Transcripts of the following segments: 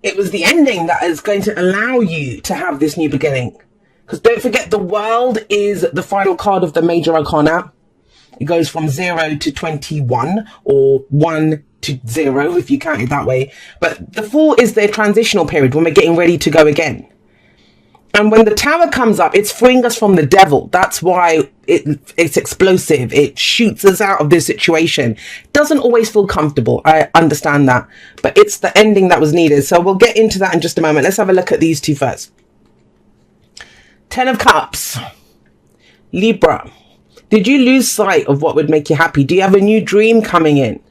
It was the ending that is going to allow you to have this new beginning. Because don't forget, the world is the final card of the major arcana. It goes from 0 to 21, or 1 to 0, if you count it that way. But the 4 is their transitional period, when we're getting ready to go again. And when the Tower comes up, it's freeing us from the devil. That's why it's explosive. It shoots us out of this situation. Doesn't always feel comfortable. I understand that. But it's the ending that was needed. So we'll get into that in just a moment. Let's have a look at these two first. 10 of Cups. Libra. Did you lose sight of what would make you happy? Do you have a new dream coming in?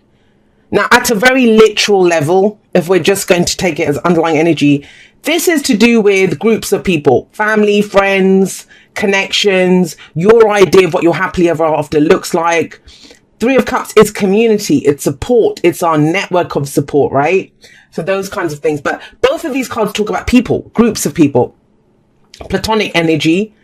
Now, at a very literal level, if we're just going to take it as underlying energy, this is to do with groups of people, family, friends, connections, your idea of what your happily ever after looks like. 3 of Cups is community, it's support, it's our network of support, right? So those kinds of things. But both of these cards talk about people, groups of people, platonic energy.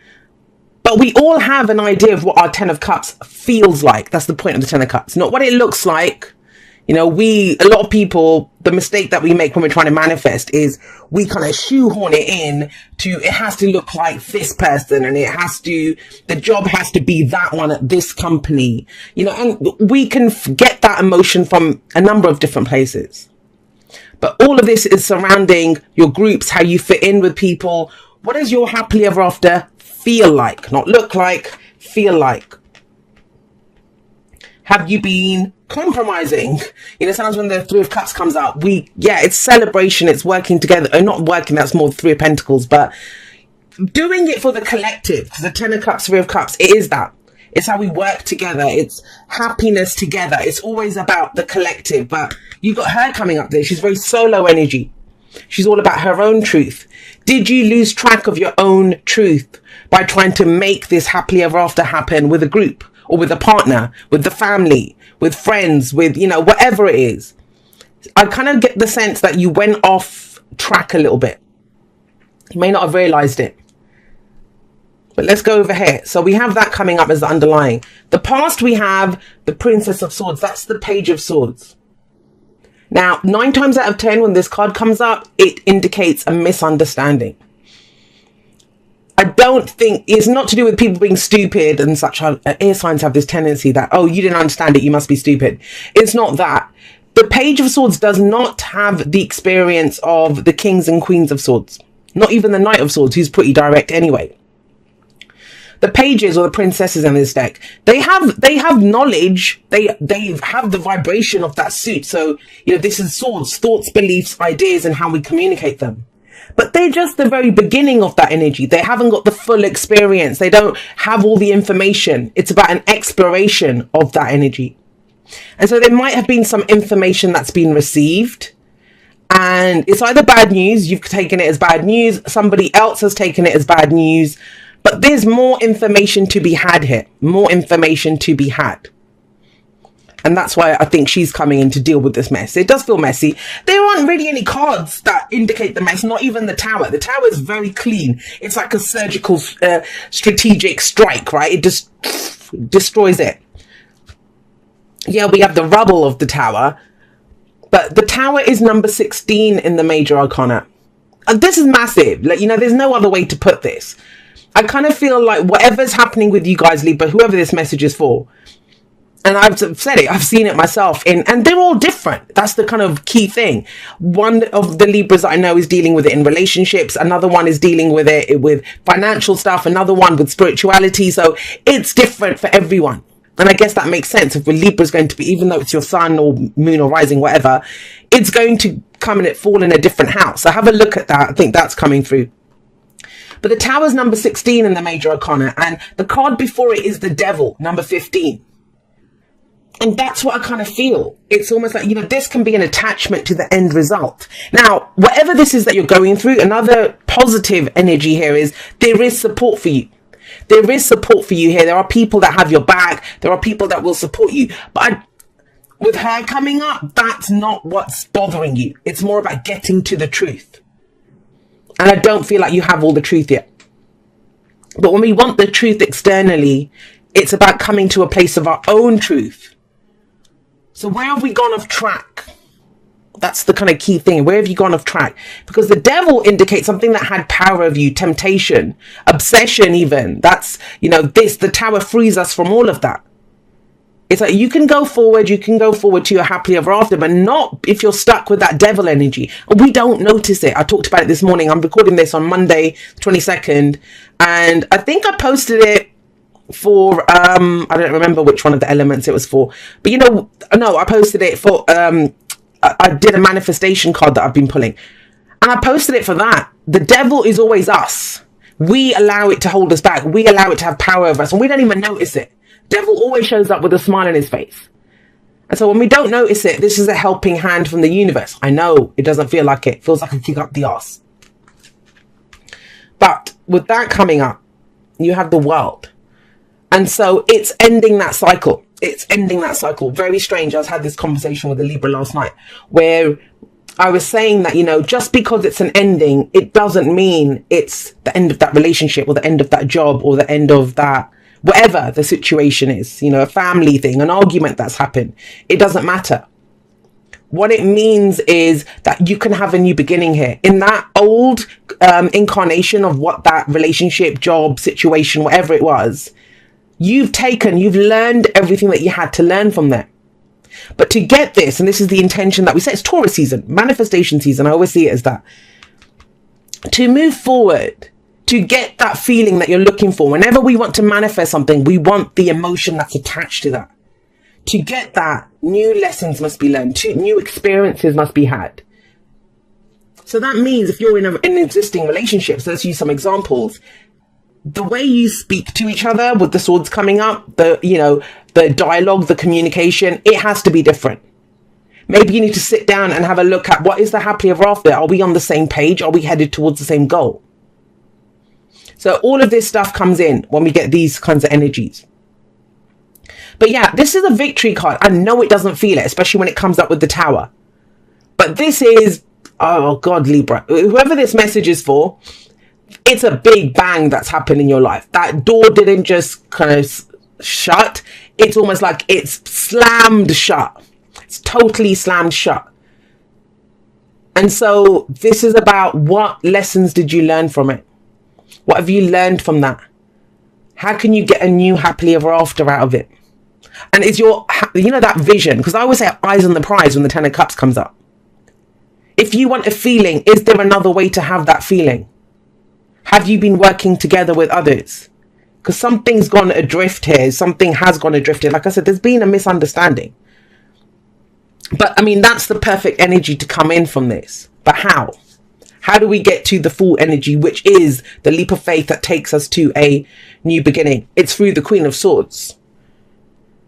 But we all have an idea of what our 10 of Cups feels like. That's the point of the 10 of Cups, not what it looks like. You know, a lot of people, the mistake that we make when we're trying to manifest is we kind of shoehorn it in to, it has to look like this person, and the job has to be that one at this company, you know, and we can get that emotion from a number of different places. But all of this is surrounding your groups, how you fit in with people. What does your happily ever after feel like? Not look like, feel like. Have you been compromising? You know, sometimes when the 3 of Cups comes out, it's celebration, it's working together. Or not working, that's more 3 of Pentacles, but doing it for the collective. Because the 10 of Cups, 3 of Cups, it is that. It's how we work together. It's happiness together. It's always about the collective. But you got her coming up there. She's very solo energy. She's all about her own truth. Did you lose track of your own truth by trying to make this happily ever after happen with a group? Or with a partner, with the family, with friends, with, you know, whatever it is. I kind of get the sense that you went off track a little bit. You may not have realized it. But let's go over here. So we have that coming up as the underlying. The past, we have the Princess of Swords. That's the Page of Swords. Now, 9 times out of 10, when this card comes up, it indicates a misunderstanding. I don't think it's not to do with people being stupid and such. Air signs have this tendency that, oh, you didn't understand it, you must be stupid. It's not that. The Page of Swords does not have the experience of the Kings and Queens of Swords. Not even the Knight of Swords, who's pretty direct anyway. The pages, or the princesses in this deck, they have knowledge. They have the vibration of that suit. So, you know, this is swords, thoughts, beliefs, ideas, and how we communicate them. But they're just the very beginning of that energy. They haven't got the full experience. They don't have all the information. It's about an exploration of that energy. And so there might have been some information that's been received. And it's either bad news, you've taken it as bad news, somebody else has taken it as bad news. But there's more information to be had here. More information to be had. And that's why I think she's coming in to deal with this mess. It does feel messy. There aren't really any cards that indicate the mess, not even the Tower. The Tower is very clean. It's like a surgical, strategic strike, right? It just destroys it. Yeah, we have the rubble of the Tower. But the Tower is number 16 in the major arcana. And this is massive. Like, you know, there's no other way to put this. I kind of feel like whatever's happening with you guys, Libra, whoever this message is for, and I've said it, I've seen it myself, and they're all different. That's the kind of key thing. One of the Libras that I know is dealing with it in relationships. Another one is dealing with it with financial stuff. Another one with spirituality. So it's different for everyone. And I guess that makes sense. If Libra's going to be, even though it's your sun or moon or rising, whatever, it's going to come and it fall in a different house. So have a look at that. I think that's coming through. But the Tower's number 16 in the major arcana. And the card before it is the Devil, number 15. And that's what I kind of feel. It's almost like, you know, this can be an attachment to the end result. Now, whatever this is that you're going through, another positive energy here is there is support for you. There is support for you here. There are people that have your back. There are people that will support you. But with her coming up, that's not what's bothering you. It's more about getting to the truth. And I don't feel like you have all the truth yet. But when we want the truth externally, it's about coming to a place of our own truth. So where have we gone off track? That's the kind of key thing. Where have you gone off track? Because the devil indicates something that had power over you, temptation, obsession even. That's, the tower frees us from all of that. It's like you can go forward to your happily ever after, but not if you're stuck with that devil energy. And we don't notice it. I talked about it this morning. I'm recording this on Monday, 22nd. And I think I posted it for, I don't remember which one of the elements it was for. But I posted it for, I did a manifestation card that I've been pulling. And I posted it for that. The devil is always us. We allow it to hold us back. We allow it to have power over us. And we don't even notice it. Devil always shows up with a smile on his face. And so when we don't notice it, this is a helping hand from the universe. I know it doesn't feel like it. It feels like a kick up the arse. But with that coming up, you have the world. And so it's ending that cycle. It's ending that cycle. Very strange. I had this conversation with a Libra last night where I was saying that, just because it's an ending, it doesn't mean it's the end of that relationship or the end of that job or the end of that, whatever the situation is, a family thing, an argument that's happened. It doesn't matter. What it means is that you can have a new beginning here. In that old incarnation of what that relationship, job, situation, whatever it was, you've learned everything that you had to learn from there. But to get this, and this is the intention that we say, it's Taurus season, manifestation season. I always see it as that. To move forward, to get that feeling that you're looking for, whenever we want to manifest something, we want the emotion that's attached to that. To get that, new lessons must be learned, new experiences must be had. So that means if you're in an existing relationship, so let's use some examples, the way you speak to each other with the swords coming up, the dialogue, the communication, it has to be different. Maybe you need to sit down and have a look at what is the happily ever after. Are we on the same page? Are we headed towards the same goal? So all of this stuff comes in when we get these kinds of energies. But yeah, this is a victory card. I know it doesn't feel it, especially when it comes up with the tower. But this is, oh God, Libra, whoever this message is for, it's a big bang that's happened in your life. That door didn't just kind of shut. It's almost like it's slammed shut. It's totally slammed shut. And so this is about what lessons did you learn from it? What have you learned from that? How can you get a new happily ever after out of it? And is your, that vision, because I always say eyes on the prize when the 10 of cups comes up. If you want a feeling, is there another way to have that feeling? Have you been working together with others? Because something's gone adrift here. Something has gone adrift here. Like I said, there's been a misunderstanding. But I mean, that's the perfect energy to come in from this. But how? How do we get to the full energy, which is the leap of faith that takes us to a new beginning? It's through the Queen of Swords.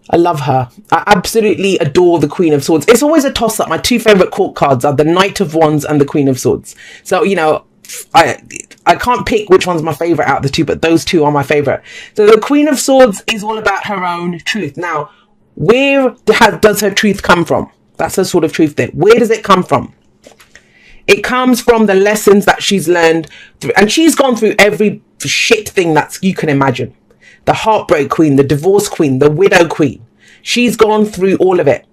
I love her. I absolutely adore the Queen of Swords. It's always a toss-up. My two favorite court cards are the Knight of Wands and the Queen of Swords. So, I can't pick which one's my favorite out of the two, but those two are my favorite. So the Queen of Swords is all about her own truth. Now, where does her truth come from? That's her sort of truth there. Where does it come from? It comes from the lessons that she's learned through, and she's gone through every shit thing that you can imagine. The heartbreak queen, the divorce queen, the widow queen. She's gone through all of it.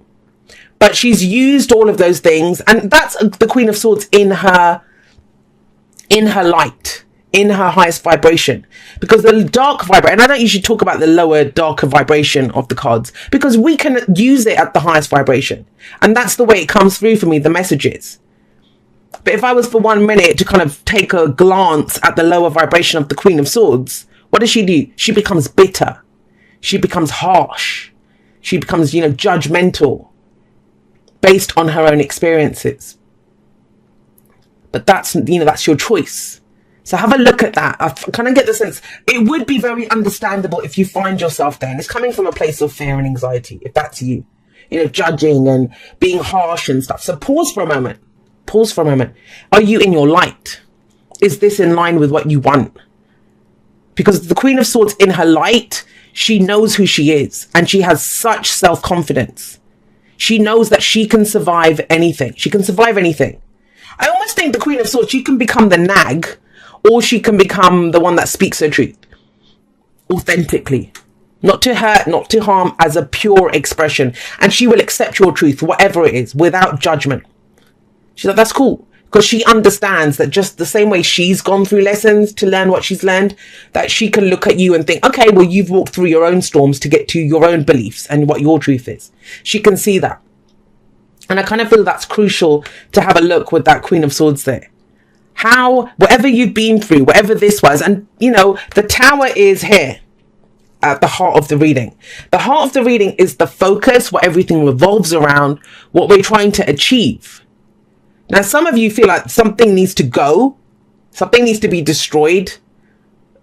But she's used all of those things, and that's the Queen of Swords in her light, in her highest vibration. Because the dark vibration, and I don't usually talk about the lower, darker vibration of the cards, because we can use it at the highest vibration. And that's the way it comes through for me, the messages. But if I was for 1 minute to kind of take a glance at the lower vibration of the Queen of Swords, what does she do? She becomes bitter. She becomes harsh. She becomes, judgmental based on her own experiences. But that's your choice. So have a look at that. I kind of get the sense it would be very understandable if you find yourself there. And it's coming from a place of fear and anxiety, if that's you. Judging and being harsh and stuff. So pause for a moment. Pause for a moment. Are you in your light? Is this in line with what you want? Because the Queen of Swords in her light, she knows who she is. And she has such self-confidence. She knows that she can survive anything. She can survive anything. I almost think the Queen of Swords, she can become the nag, or she can become the one that speaks her truth. Authentically. Not to hurt, not to harm, as a pure expression. And she will accept your truth, whatever it is, without judgment. She's like, that's cool. Because she understands that just the same way she's gone through lessons to learn what she's learned, that she can look at you and think, okay, well, you've walked through your own storms to get to your own beliefs and what your truth is. She can see that. And I kind of feel that's crucial to have a look with that Queen of Swords there. How, whatever you've been through, whatever this was, and you know, the Tower is here at the heart of the reading. The heart of the reading is the focus, what everything revolves around, what we're trying to achieve. Now, some of you feel like something needs to go, something needs to be destroyed,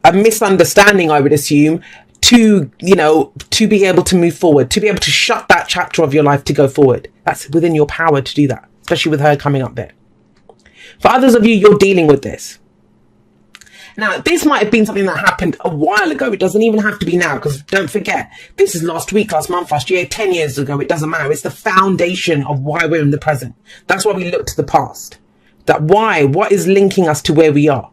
a misunderstanding, I would assume, to, you know, to be able to move forward, to be able to shut that chapter of your life to go forward. That's within your power to do that, especially with her coming up there. For others of you, you're dealing with this. Now, this might have been something that happened a while ago. It doesn't even have to be now, because don't forget, this is last week, last month, last year, 10 years ago. It doesn't matter. It's the foundation of why we're in the present. That's why we look to the past. That why, what is linking us to where we are?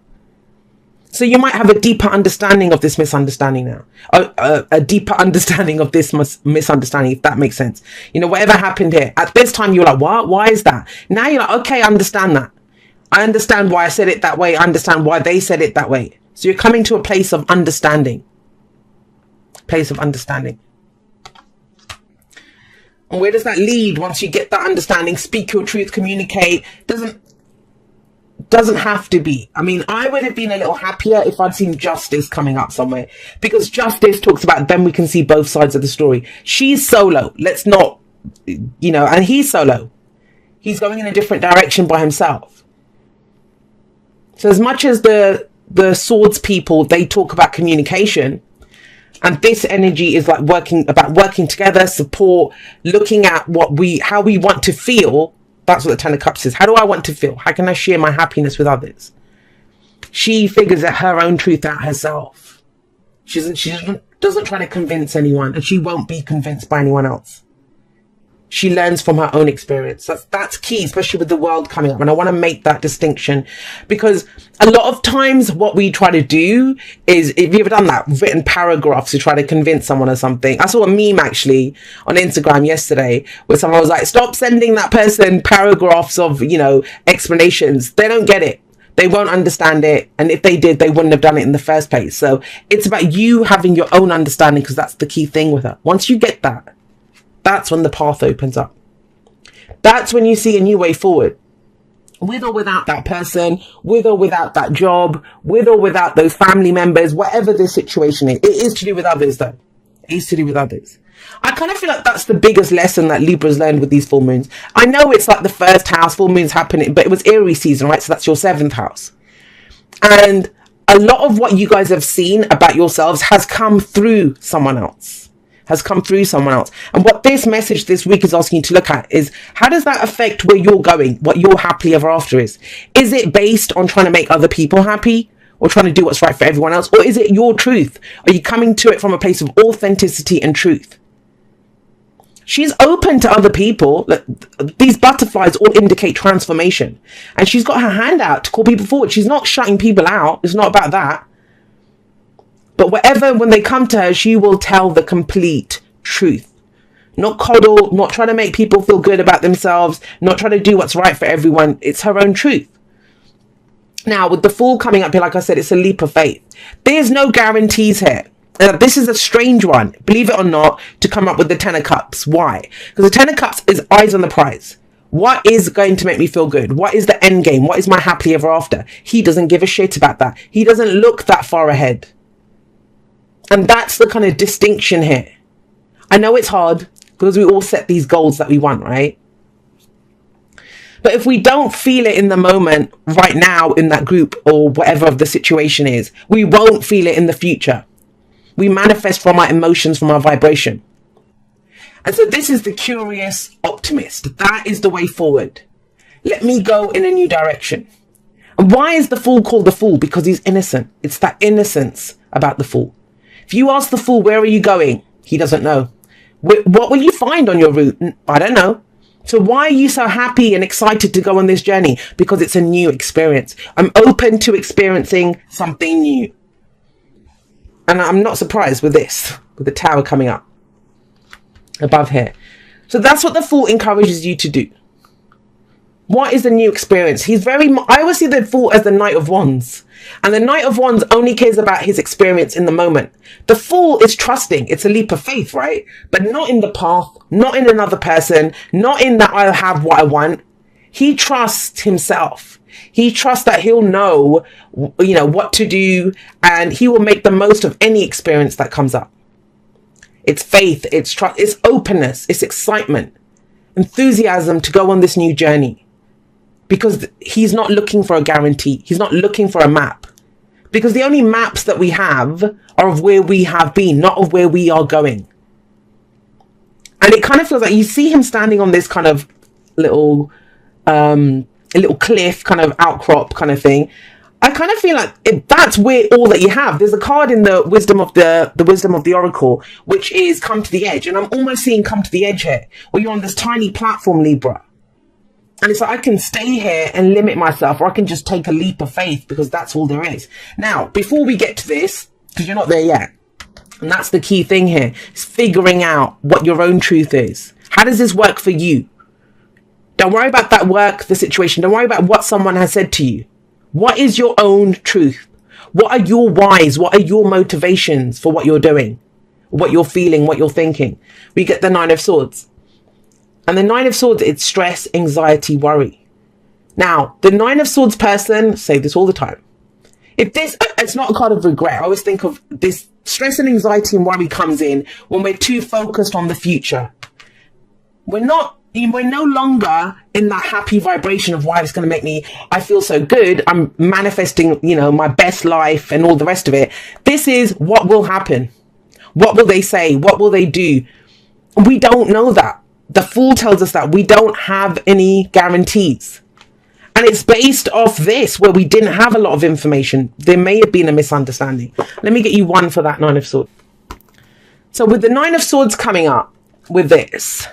So you might have a deeper understanding of this misunderstanding now. A deeper understanding of this misunderstanding, if that makes sense. You know, whatever happened here. At this time, you're like, what? Why is that? Now you're like, okay, I understand that. I understand why I said it that way. I understand why they said it that way. So you're coming to a place of understanding. Place of understanding. And where does that lead once you get that understanding? Speak your truth, communicate. Doesn't have to be. I mean, I would have been a little happier if I'd seen justice coming up somewhere. Because justice talks about then we can see both sides of the story. She's solo. Let's not, you know, and he's solo. He's going in a different direction by himself. So as much as the swords people, they talk about communication, and this energy is like working together, support, looking at how we want to feel. That's what the Ten of Cups is. How do I want to feel? How can I share my happiness with others? She figures out her own truth out herself. She doesn't try to convince anyone, and she won't be convinced by anyone else. She learns from her own experience. That's key, especially with the world coming up. And I want to make that distinction, because a lot of times what we try to do is, if you've ever done that, written paragraphs to try to convince someone or something. I saw a meme actually on Instagram yesterday where someone was like, stop sending that person paragraphs of, you know, explanations. They don't get it. They won't understand it. And if they did, they wouldn't have done it in the first place. So it's about you having your own understanding, because that's the key thing with her. Once you get that, that's when the path opens up. That's when you see a new way forward. With or without that person, with or without that job, with or without those family members, whatever the situation is. It is to do with others though. It is to do with others. I kind of feel like that's the biggest lesson that Libra's learned with these full moons. I know it's like the first house, full moons happening, but it was Aries season, right? So that's your 7th house. And a lot of what you guys have seen about yourselves has come through someone else. And what this message this week is asking you to look at is, how does that affect where you're going, what your happily ever after is? Is it based on trying to make other people happy, or trying to do what's right for everyone else? Or is it your truth? Are you coming to it from a place of authenticity and truth? She's open to other people. These butterflies all indicate transformation. And she's got her hand out to call people forward. She's not shutting people out. It's not about that. But when they come to her, she will tell the complete truth. Not coddle, not trying to make people feel good about themselves, not trying to do what's right for everyone. It's her own truth. Now, with the Fool coming up here, like I said, it's a leap of faith. There's no guarantees here. This is a strange one, believe it or not, to come up with the 10 of Cups. Why? Because the 10 of Cups is eyes on the prize. What is going to make me feel good? What is the end game? What is my happily ever after? He doesn't give a shit about that. He doesn't look that far ahead. And that's the kind of distinction here. I know it's hard because we all set these goals that we want, right? But if we don't feel it in the moment right now in that group or whatever the situation is, we won't feel it in the future. We manifest from our emotions, from our vibration. And so this is the curious optimist. That is the way forward. Let me go in a new direction. And why is the Fool called the Fool? Because he's innocent. It's that innocence about the Fool. If you ask the Fool, where are you going? He doesn't know. What will you find on your route? I don't know. So why are you so happy and excited to go on this journey? Because it's a new experience. I'm open to experiencing something new. And I'm not surprised with this, with the Tower coming up above here. So that's what the Fool encourages you to do. What is the new experience? I always see the Fool as the Knight of Wands. And the Knight of Wands only cares about his experience in the moment. The Fool is trusting. It's a leap of faith, right? But not in the path, not in another person, not in that I'll have what I want. He trusts himself. He trusts that he'll know, what to do, and he will make the most of any experience that comes up. It's faith, it's trust, it's openness, it's excitement, enthusiasm to go on this new journey. Because he's not looking for a guarantee. He's not looking for a map. Because the only maps that we have are of where we have been, not of where we are going. And it kind of feels like you see him standing on this kind of little cliff, kind of outcrop kind of thing. I kind of feel like that's where all that you have. There's a card in the wisdom of the oracle, which is come to the edge. And I'm almost seeing come to the edge here, where you're on this tiny platform, Libra. And it's like, I can stay here and limit myself, or I can just take a leap of faith because that's all there is. Now, before we get to this, because you're not there yet, and that's the key thing here, is figuring out what your own truth is. How does this work for you? Don't worry about that work, the situation. Don't worry about what someone has said to you. What is your own truth? What are your whys? What are your motivations for what you're doing? What you're feeling, what you're thinking? We get the Nine of Swords. And the Nine of Swords, it's stress, anxiety, worry. Now, the Nine of Swords person, say this all the time. It's not a card of regret. I always think of this stress and anxiety and worry comes in when we're too focused on the future. We're no longer in that happy vibration of why it's going to make me, I feel so good. I'm manifesting, my best life and all the rest of it. This is what will happen. What will they say? What will they do? We don't know that. The Fool tells us that we don't have any guarantees. And it's based off this, where we didn't have a lot of information. There may have been a misunderstanding. Let me get you one for that Nine of Swords. So with the Nine of Swords coming up with this,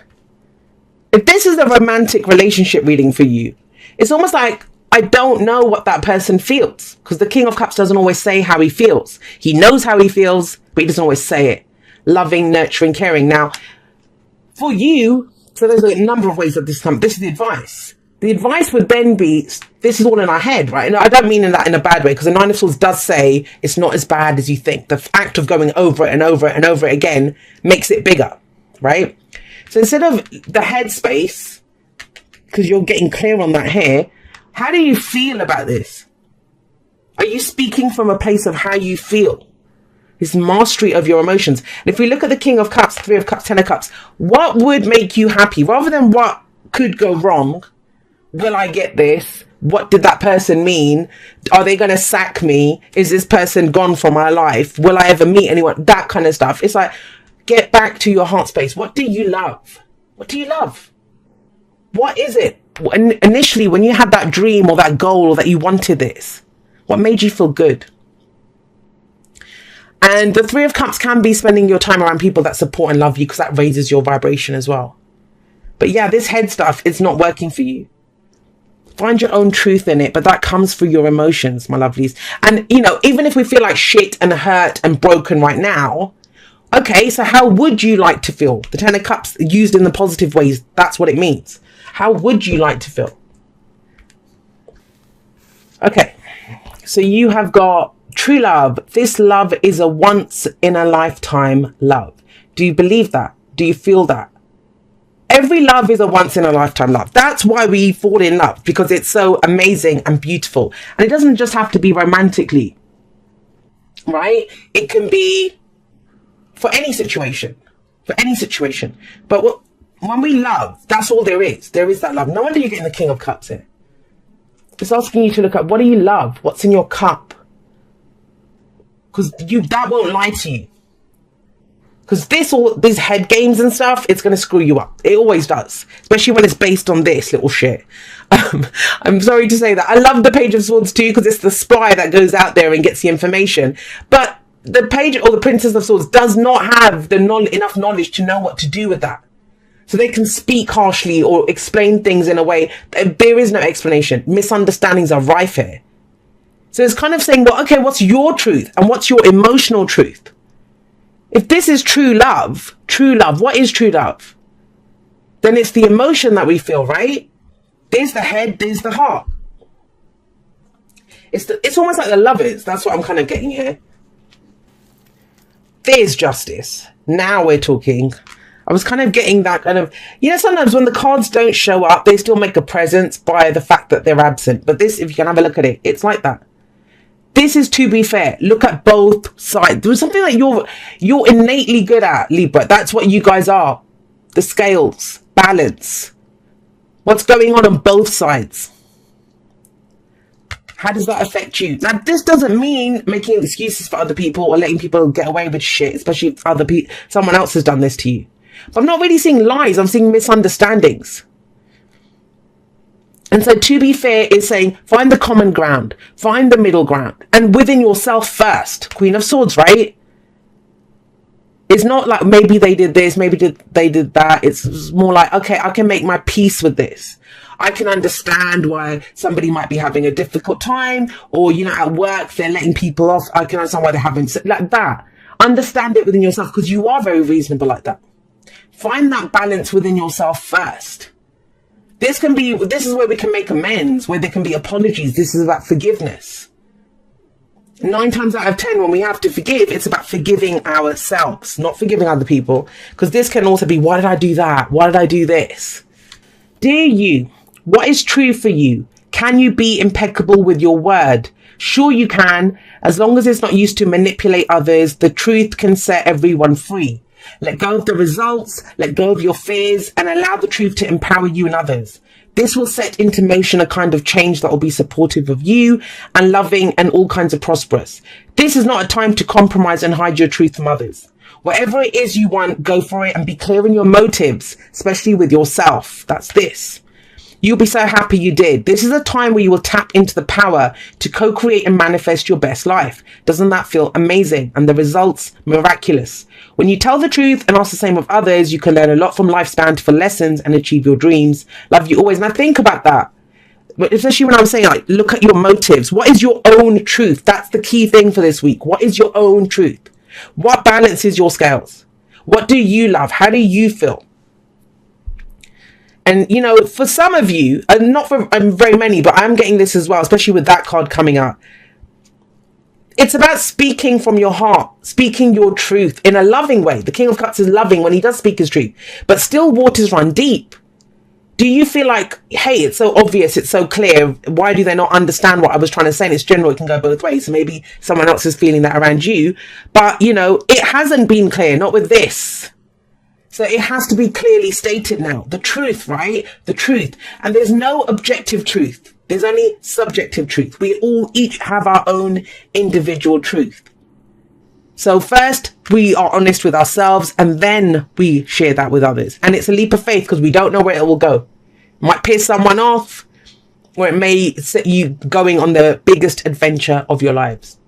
if this is a romantic relationship reading for you, it's almost like, I don't know what that person feels. Because the King of Cups doesn't always say how he feels. He knows how he feels, but he doesn't always say it. Loving, nurturing, caring. Now, for you, so there's a number of ways that this is the advice. The advice would then be, this is all in our head, right? And I don't mean that in a bad way, because the Nine of Swords does say it's not as bad as you think. The act of going over it and over it and over it again makes it bigger, right? So instead of the headspace, because you're getting clear on that here, how do you feel about this? Are you speaking from a place of how you feel? This mastery of your emotions. And if we look at the King of Cups, Three of Cups, Ten of Cups, what would make you happy? Rather than what could go wrong, will I get this? What did that person mean? Are they going to sack me? Is this person gone from my life? Will I ever meet anyone? That kind of stuff. It's like, get back to your heart space. What do you love? What do you love? What is it? Initially, when you had that dream or that goal or that you wanted this, what made you feel good? And the Three of Cups can be spending your time around people that support and love you, because that raises your vibration as well. But yeah, this head stuff, it's not working for you. Find your own truth in it, but that comes through your emotions, my lovelies. And, even if we feel like shit and hurt and broken right now, okay, so how would you like to feel? The Ten of Cups used in the positive ways, that's what it means. How would you like to feel? Okay, so you have got true love. This love is a once in a lifetime love. Do you believe that? Do you feel that? Every love is a once in a lifetime love. That's why we fall in love, because it's so amazing and beautiful. And it doesn't just have to be romantically, right? It can be for any situation, But when we love, that's all there is. There is that love. No wonder you're getting the King of Cups here. It's asking you to look at, what do you love? What's in your cup? Because that won't lie to you. Because these head games and stuff, it's going to screw you up. It always does. Especially when it's based on this little shit. I'm sorry to say that. I love the Page of Swords too, because it's the spy that goes out there and gets the information. But the Page or the Princess of Swords does not have enough knowledge to know what to do with that. So they can speak harshly or explain things in a way. There is no explanation. Misunderstandings are rife here. So it's kind of saying, well, okay, what's your truth? And what's your emotional truth? If this is true love, what is true love? Then it's the emotion that we feel, right? There's the head, there's the heart. It's almost like the lovers. That's what I'm kind of getting here. There's justice. Now we're talking. I was kind of getting that kind of, sometimes when the cards don't show up, they still make a presence by the fact that they're absent. But this, if you can have a look at it, it's like that. This is to be fair. Look at both sides. There's something that you're innately good at, Libra. That's what you guys are. The scales, balance. What's going on both sides? How does that affect you? Now, this doesn't mean making excuses for other people or letting people get away with shit, especially if someone else has done this to you. But I'm not really seeing lies. I'm seeing misunderstandings. And so to be fair is saying, find the common ground, find the middle ground, and within yourself first. Queen of Swords, right? It's not like maybe they did this, maybe they did that. It's more like, okay, I can make my peace with this. I can understand why somebody might be having a difficult time, or, at work, they're letting people off. I can understand why they're having like that. Understand it within yourself, because you are very reasonable like that. Find that balance within yourself first. This is where we can make amends, where there can be apologies. This is about forgiveness. 9 times out of 10, when we have to forgive, it's about forgiving ourselves, not forgiving other people. Because this can also be, why did I do that? Why did I do this? Dear you, what is true for you? Can you be impeccable with your word? Sure you can, as long as it's not used to manipulate others. The truth can set everyone free. Let go of the results, let go of your fears, and allow the truth to empower you and others. This will set into motion a kind of change that will be supportive of you and loving and all kinds of prosperous. This is not a time to compromise and hide your truth from others. Whatever it is you want, go for it and be clear in your motives, especially with yourself. That's this. You'll be so happy you did. This is a time where you will tap into the power to co-create and manifest your best life. Doesn't that feel amazing? And the results, miraculous. When you tell the truth and ask the same of others, you can learn a lot from life's bountiful lessons and achieve your dreams. Love you always. Now think about that. Especially when I'm saying, like, look at your motives. What is your own truth? That's the key thing for this week. What is your own truth? What balances your scales? What do you love? How do you feel? And, for some of you, and not for very many, but I'm getting this as well, especially with that card coming up. It's about speaking from your heart, speaking your truth in a loving way. The King of Cups is loving when he does speak his truth, but still waters run deep. Do you feel like, hey, it's so obvious, it's so clear, why do they not understand what I was trying to say? And it's general, it can go both ways. So maybe someone else is feeling that around you, but, it hasn't been clear, not with this. So it has to be clearly stated now. The truth, right? The truth. And there's no objective truth. There's only subjective truth. We all each have our own individual truth. So first, we are honest with ourselves, and then we share that with others. And it's a leap of faith because we don't know where it will go. It might piss someone off, or it may set you going on the biggest adventure of your lives.